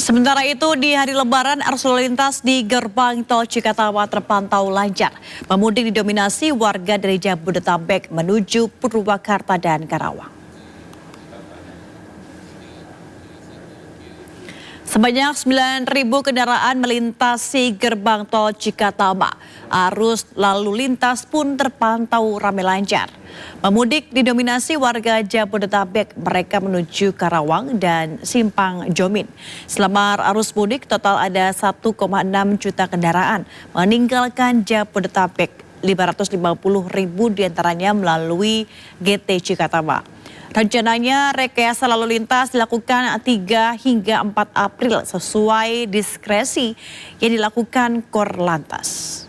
Sementara itu di hari Lebaran arus lalu lintas di gerbang tol Cikatama terpantau lancar. Pemudik didominasi warga dari Jabodetabek menuju Purwakarta dan Karawang. Sebanyak 9.000 kendaraan melintasi gerbang tol Cikatama. Arus lalu lintas pun terpantau ramai lancar. Pemudik didominasi warga Jabodetabek, mereka menuju Karawang dan Simpang Jomin. Selama arus mudik total ada 1,6 juta kendaraan meninggalkan Jabodetabek, 550.000 diantaranya melalui GT Cikatama. Rencananya rekayasa lalu lintas dilakukan 3 hingga 4 April sesuai diskresi yang dilakukan Korlantas.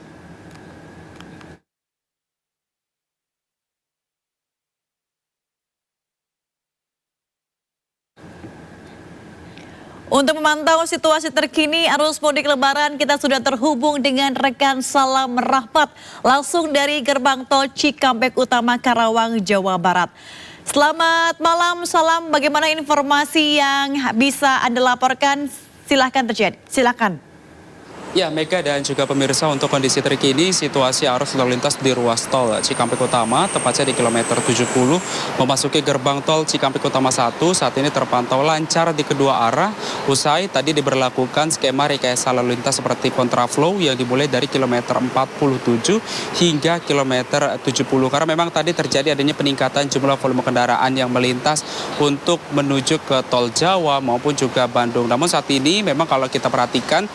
Untuk memantau situasi terkini arus mudik Lebaran, kita sudah terhubung dengan rekan Salam Rahmat langsung dari gerbang tol Cikampek Utama Karawang, Jawa Barat. Selamat malam, Salam. Bagaimana informasi yang bisa Anda laporkan? Silahkan terjadi. Silahkan. Ya, Mega dan juga pemirsa, untuk kondisi terkini situasi arus lalu lintas di ruas tol Cikampek Utama, tepatnya di kilometer 70, memasuki gerbang tol Cikampek Utama 1, saat ini terpantau lancar di kedua arah. Usai tadi diberlakukan skema rekayasa lalu lintas seperti kontraflow yang dimulai dari kilometer 47 hingga kilometer 70. Karena memang tadi terjadi adanya peningkatan jumlah volume kendaraan yang melintas untuk menuju ke tol Jawa maupun juga Bandung. Namun saat ini memang kalau kita perhatikan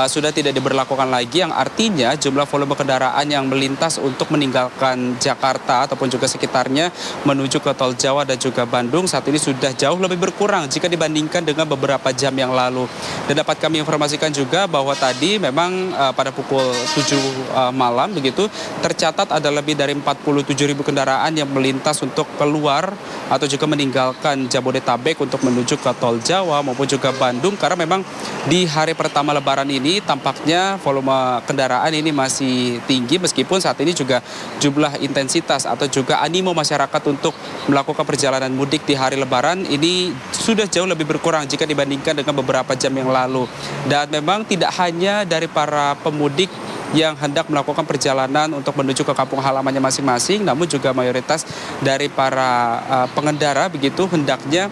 sudah tidak diberlakukan lagi, yang artinya jumlah volume kendaraan yang melintas untuk meninggalkan Jakarta ataupun juga sekitarnya menuju ke tol Jawa dan juga Bandung saat ini sudah jauh lebih berkurang jika dibandingkan dengan beberapa jam yang lalu. Dan dapat kami informasikan juga bahwa tadi memang pada pukul 7 malam begitu tercatat ada lebih dari 47.000 kendaraan yang melintas untuk keluar atau juga meninggalkan Jabodetabek untuk menuju ke tol Jawa maupun juga Bandung, karena memang di hari pertama Lebaran ini tampaknya volume kendaraan ini masih tinggi, meskipun saat ini juga jumlah intensitas atau juga animo masyarakat untuk melakukan perjalanan mudik di hari Lebaran ini sudah jauh lebih berkurang jika dibandingkan dengan beberapa jam yang lalu. Dan memang tidak hanya dari para pemudik yang hendak melakukan perjalanan untuk menuju ke kampung halamannya masing-masing, namun juga mayoritas dari para pengendara begitu hendaknya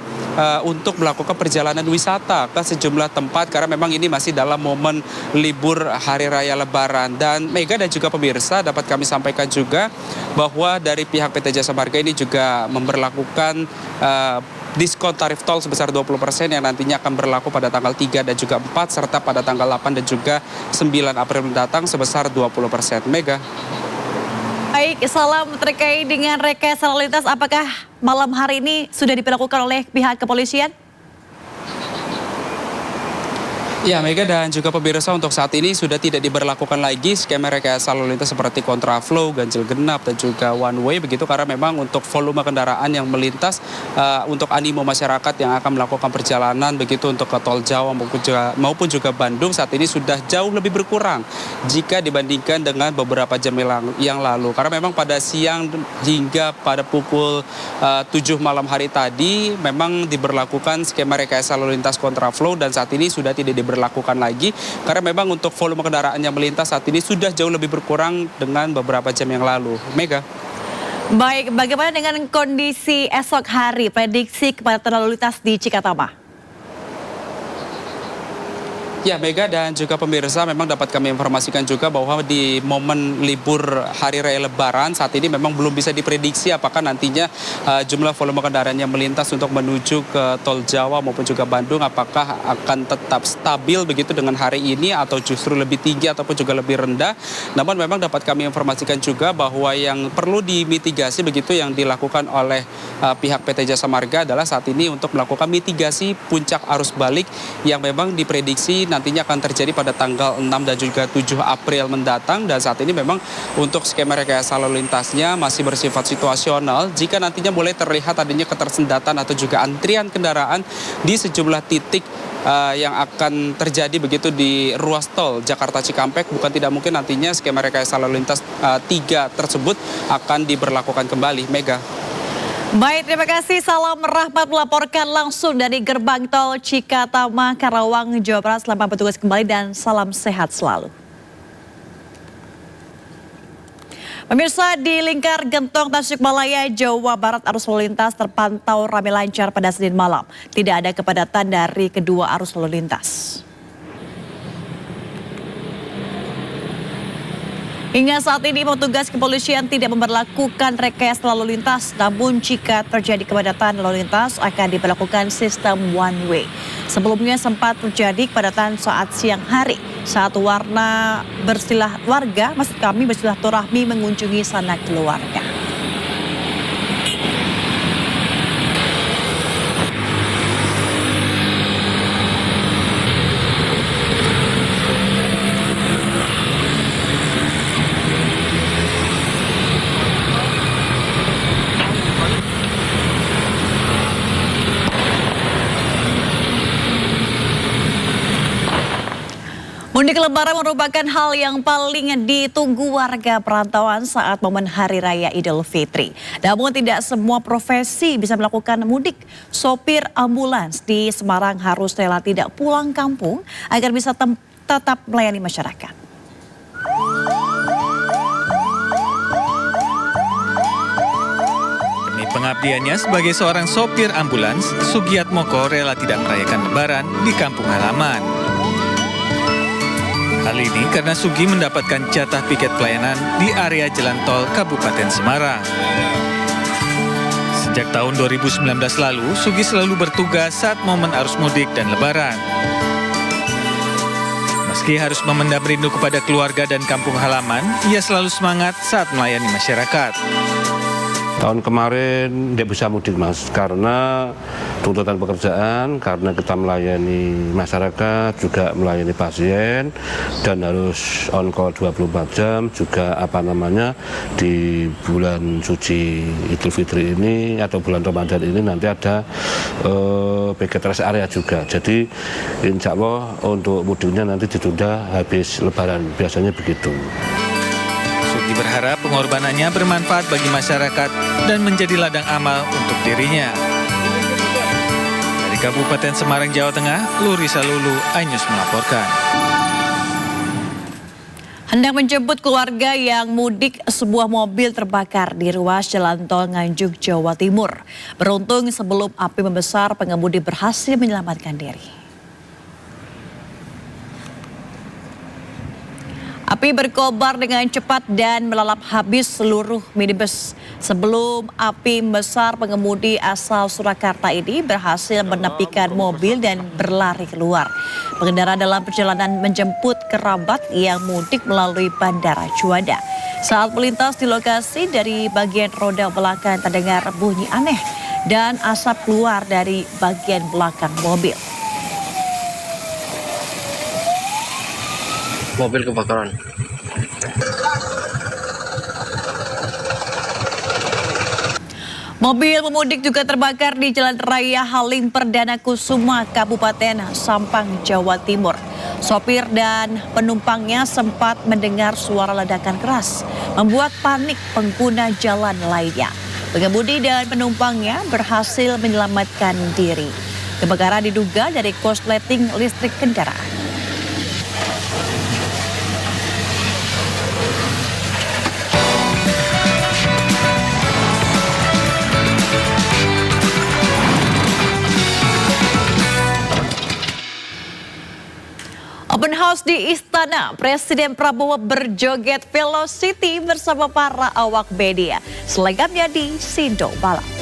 untuk melakukan perjalanan wisata ke sejumlah tempat, karena memang ini masih dalam momen libur Hari Raya Lebaran. Dan Mega dan juga pemirsa, dapat kami sampaikan juga bahwa dari pihak PT Jasa Marga ini juga memberlakukan diskon tarif tol sebesar 20% yang nantinya akan berlaku pada tanggal 3 dan juga 4 serta pada tanggal 8 dan juga 9 April mendatang sebesar 20%. Mega. Baik, Salam, terkait dengan rekayasa lalu lintas, apakah malam hari ini sudah diberlakukan oleh pihak kepolisian? Ya, Mega dan juga pemirsa, untuk saat ini sudah tidak diberlakukan lagi skema rekayasa lalu lintas seperti kontraflow, ganjil genap dan juga one way begitu, karena memang untuk volume kendaraan yang melintas untuk animo masyarakat yang akan melakukan perjalanan begitu untuk ke tol Jawa maupun juga Bandung saat ini sudah jauh lebih berkurang jika dibandingkan dengan beberapa jam yang lalu. Karena memang pada siang hingga pada pukul 7 malam hari tadi memang diberlakukan skema rekayasa lalu lintas kontraflow, dan saat ini sudah tidak diberlakukan lagi karena memang untuk volume kendaraan yang melintas saat ini sudah jauh lebih berkurang dengan beberapa jam yang lalu. Mega. Baik, bagaimana dengan kondisi esok hari, prediksi kepadatan lalu lintas di Cikatama? Ya, Mega dan juga pemirsa, memang dapat kami informasikan juga bahwa di momen libur Hari Raya Lebaran saat ini memang belum bisa diprediksi apakah nantinya jumlah volume kendaraan yang melintas untuk menuju ke tol Jawa maupun juga Bandung apakah akan tetap stabil begitu dengan hari ini atau justru lebih tinggi ataupun juga lebih rendah. Namun memang dapat kami informasikan juga bahwa yang perlu dimitigasi begitu yang dilakukan oleh pihak PT Jasa Marga adalah saat ini untuk melakukan mitigasi puncak arus balik yang memang diprediksi nantinya akan terjadi pada tanggal 6 dan juga 7 April mendatang. Dan saat ini memang untuk skema rekayasa lalu lintasnya masih bersifat situasional jika nantinya mulai terlihat adanya ketersendatan atau juga antrian kendaraan di sejumlah titik yang akan terjadi begitu di ruas tol Jakarta Cikampek. Bukan tidak mungkin nantinya skema rekayasa lalu lintas 3 tersebut akan diberlakukan kembali. Mega. Baik, terima kasih. Salam Rahmat melaporkan langsung dari Gerbang Tol Cikatama, Karawang, Jawa Barat. Selamat bertugas kembali dan salam sehat selalu. Pemirsa, di lingkar Gentong Tasikmalaya, Jawa Barat, arus lalu lintas terpantau ramai lancar pada Senin malam. Tidak ada kepadatan dari kedua arus lalu lintas. Hingga saat ini petugas kepolisian tidak memberlakukan rekayasa lalu lintas, namun jika terjadi kepadatan lalu lintas akan diberlakukan sistem one way. Sebelumnya sempat terjadi kepadatan saat siang hari saat warga bersilaturahmi mengunjungi sanak keluarga. Mudik Lebaran merupakan hal yang paling ditunggu warga perantauan saat momen Hari Raya Idul Fitri. Namun tidak semua profesi bisa melakukan mudik. Sopir ambulans di Semarang harus rela tidak pulang kampung agar bisa tetap melayani masyarakat. Demi pengabdiannya sebagai seorang sopir ambulans, Sugiatmoko rela tidak merayakan Lebaran di kampung halaman. Hal ini karena Sugi mendapatkan jatah piket pelayanan di area jalan tol Kabupaten Semarang. Sejak tahun 2019 lalu, Sugi selalu bertugas saat momen arus mudik dan Lebaran. Meski harus memendam rindu kepada keluarga dan kampung halaman, ia selalu semangat saat melayani masyarakat. Tahun kemarin tidak bisa mudik, Mas, karena tuntutan pekerjaan, karena kita melayani masyarakat, juga melayani pasien, dan harus on call 24 jam, juga di bulan suci Idul Fitri ini atau bulan Ramadan ini nanti ada piket rest area juga. Jadi insya Allah untuk mudiknya nanti ditunda habis Lebaran, biasanya begitu. Sugi berharap pengorbanannya bermanfaat bagi masyarakat dan menjadi ladang amal untuk dirinya. Dari Kabupaten Semarang, Jawa Tengah, Lurisa Lulu, iNews melaporkan. Hendak menjemput keluarga yang mudik, sebuah mobil terbakar di ruas jalan tol Nganjuk, Jawa Timur. Beruntung sebelum api membesar, pengemudi berhasil menyelamatkan diri. Api berkobar dengan cepat dan melalap habis seluruh minibus. Sebelum api membesar, pengemudi asal Surakarta ini berhasil menepikan mobil dan berlari keluar. Pengendara dalam perjalanan menjemput kerabat yang mudik melalui Bandara Juanda. Saat melintas di lokasi, dari bagian roda belakang terdengar bunyi aneh dan asap keluar dari bagian belakang mobil. Mobil kebakaran. Mobil pemudik juga terbakar di Jalan Raya Halim Perdana Kusuma, Kabupaten Sampang, Jawa Timur. Sopir dan penumpangnya sempat mendengar suara ledakan keras, membuat panik pengguna jalan lainnya. Pengemudi dan penumpangnya berhasil menyelamatkan diri. Kebakaran diduga dari korsleting listrik kendaraan. Open House di Istana, Presiden Prabowo berjoget Velocity bersama para awak media. Selengkapnya di Sindo Malam.